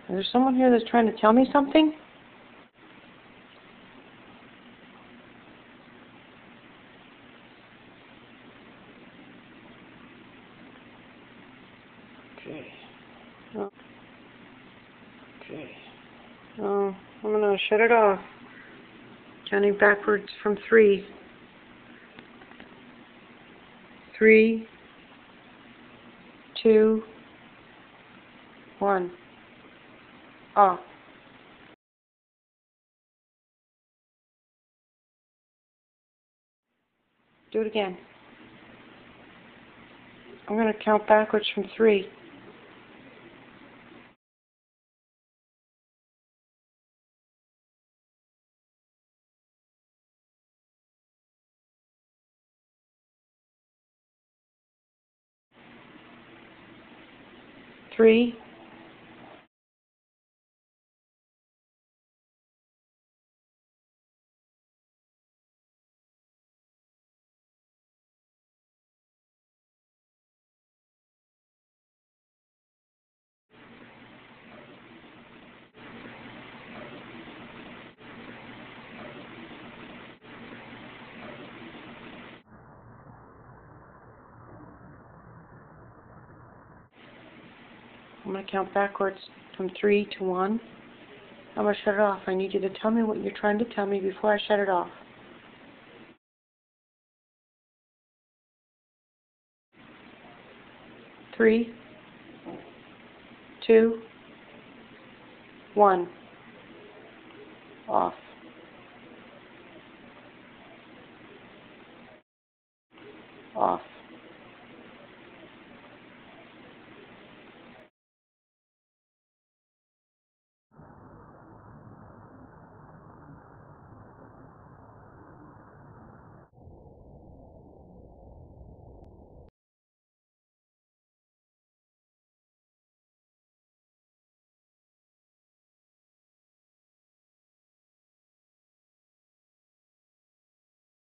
there someone here that's trying to tell me something? Okay. Oh. Okay. Oh, I'm going to shut it off. Counting backwards from 3. 3, 2, 1. Off. Do it again. I'm going to count backwards from 3. 3, I'm going to count backwards from 3 to 1. I'm going to shut it off. I need you to tell me what you're trying to tell me before I shut it off. 3, 2, 1. Off. Off.